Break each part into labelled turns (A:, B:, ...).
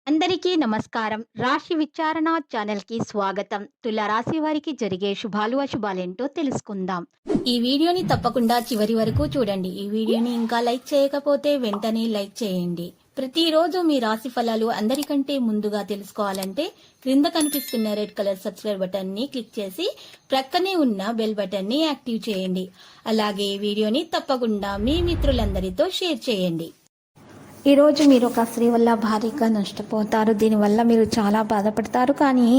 A: అందరికీ నమస్కారం. రాశి విచారణ ఛానల్‌కి స్వాగతం. తుల రాశి వారికి జరిగే శుభాలు, అశుభాలేంటో తెలుసుకుందాం. ఈ వీడియోని తప్పకుండా చివరి వరకు చూడండి. ఈ వీడియోని ఇంకా లైక్ చేయకపోతే వెంటనే లైక్ చేయండి. ప్రతిరోజు మీ రాశి ఫలాలు అందరికంటే ముందుగా తెలుసుకోవాలంటే క్రింద కనిపిస్తున్న రెడ్ కలర్ సబ్స్క్రైబ్ బటన్ ని క్లిక్ చేసి ప్రక్కనే ఉన్న బెల్ బటన్ ని యాక్టివ్ చేయండి. అలాగే వీడియోని తప్పకుండా మీ మిత్రులందరితో షేర్ చేయండి. ఈరోజు మీరు ఒక స్త్రీ వల్ల భారీగా నష్టపోతారు. దీనివల్ల మీరు చాలా బాధపడతారు, కానీ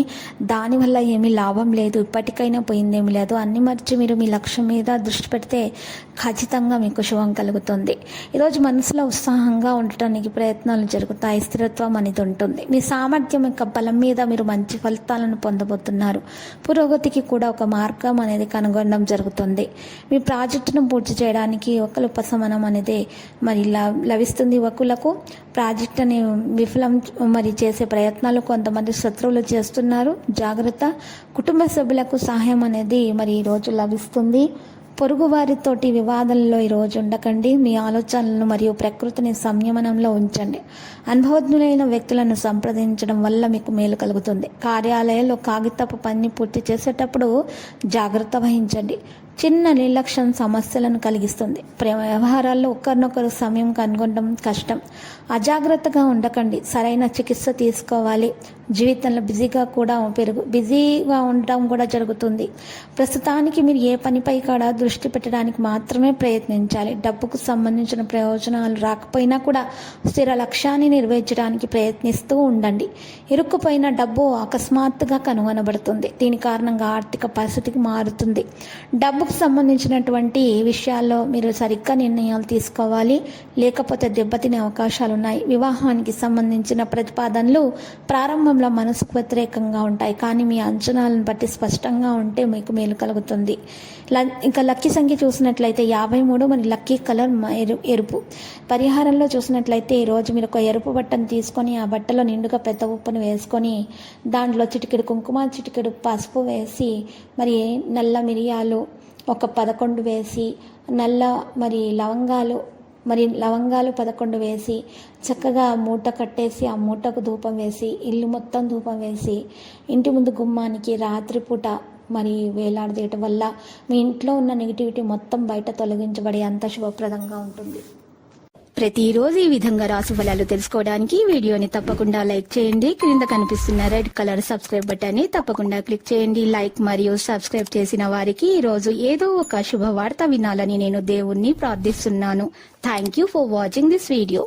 A: దానివల్ల ఏమీ లాభం లేదు. ఇప్పటికైనా పోయిందేమీ లేదు. అన్ని మర్చి మీరు మీ లక్ష్యం మీద దృష్టి పెడితే ఖచ్చితంగా మీకు శుభం కలుగుతుంది. ఈరోజు మనసులో ఉత్సాహంగా ఉండటానికి ప్రయత్నాలు జరుగుతాయి. స్థిరత్వం అనేది ఉంటుంది. మీ సామర్థ్యం యొక్క బలం మీద మీరు మంచి ఫలితాలను పొందబోతున్నారు. పురోగతికి కూడా ఒక మార్గం అనేది కనుగొనడం జరుగుతుంది. మీ ప్రాజెక్టును పూర్తి చేయడానికి ఒకరి ఉపశమనం అనేది మరి లభిస్తుంది. ఒకళ్ళకు ప్రాజెక్ట్ అని విఫలం మరి చేసే ప్రయత్నాలు కొంతమంది శత్రువులు చేస్తున్నారు. జాగ్రత్త. కుటుంబ సభ్యులకు సహాయం అనేది మరి ఈరోజు లభిస్తుంది. పొరుగు వారితోటి వివాదాలలో ఈరోజు ఉండకండి. మీ ఆలోచనలను మరియు ప్రకృతిని సంయమనంలో ఉంచండి. అనుభవజ్ఞులైన వ్యక్తులను సంప్రదించడం వల్ల మీకు మేలు కలుగుతుంది. కార్యాలయంలో కాగితపు పని పూర్తి చేసేటప్పుడు జాగ్రత్త వహించండి. చిన్న నిర్లక్ష్యం సమస్యలను కలిగిస్తుంది. ప్రేమ వ్యవహారాల్లో ఒకరినొకరు సమయం కనుగొనడం కష్టం. అజాగ్రత్తగా ఉండకండి. సరైన చికిత్స తీసుకోవాలి. జీవితంలో బిజీగా ఉండటం కూడా జరుగుతుంది. ప్రస్తుతానికి మీరు ఏ పనిపై కూడా దృష్టి పెట్టడానికి మాత్రమే ప్రయత్నించాలి. డబ్బుకు సంబంధించిన ప్రయోజనాలు రాకపోయినా కూడా స్థిర లక్ష్యాన్ని నెరవేర్చడానికి ప్రయత్నిస్తూ ఉండండి. ఇరుక్కుపోయిన డబ్బు అకస్మాత్తుగా కనుగొనబడుతుంది. దీని కారణంగా ఆర్థిక పరిస్థితికి మారుతుంది. డబ్బుకు సంబంధించినటువంటి విషయాల్లో మీరు సరిగ్గా నిర్ణయాలు తీసుకోవాలి, లేకపోతే దెబ్బతినే అవకాశాలు ఉన్నాయి. వివాహానికి సంబంధించిన ప్రతిపాదనలు ప్రారంభంలో మనసుకు వ్యతిరేకంగా ఉంటాయి, కానీ మీ అంచనాలను బట్టి స్పష్టంగా ఉంటే మీకు మేలు కలుగుతుంది. ఇంకా లక్కీ సంఖ్య చూసినట్లయితే 53, మరి లక్కీ కలర్ ఎరుపు. పరిహారంలో చూసినట్లయితే ఈరోజు మీరు ఒక ఎరుపు బట్టను తీసుకొని ఆ బట్టలో నిండుగా పెద్ద ఉప్పును వేసుకొని దాంట్లో చిటికెడు కుంకుమ, చిటికెడు పసుపు వేసి మరి నల్ల మిరియాలు ఒక 11 వేసి లవంగాలు 11 వేసి చక్కగా మూట కట్టేసి ఆ మూటకు ధూపం వేసి ఇల్లు మొత్తం ధూపం వేసి ఇంటి ముందు గుమ్మానికి రాత్రిపూట మరి వేలాడదీయటం వల్ల మీ ఇంట్లో ఉన్న నెగిటివిటీ మొత్తం బయట తొలగించబడి అంత శుభప్రదంగా ఉంటుంది. ప్రతిరోజు ఈ విధంగా రాశి ఫలాలు తెలుసుకోవడానికి వీడియోని తప్పకుండా లైక్ చేయండి. క్రింద కనిపిస్తున్న రెడ్ కలర్ సబ్స్క్రైబ్ బటన్ ని తప్పకుండా క్లిక్ చేయండి. లైక్ మరియు సబ్స్క్రైబ్ చేసిన వారికి ఈ రోజు ఏదో ఒక శుభవార్త వినాలని నేను దేవుణ్ణి ప్రార్థిస్తున్నాను. Thank you for watching this video.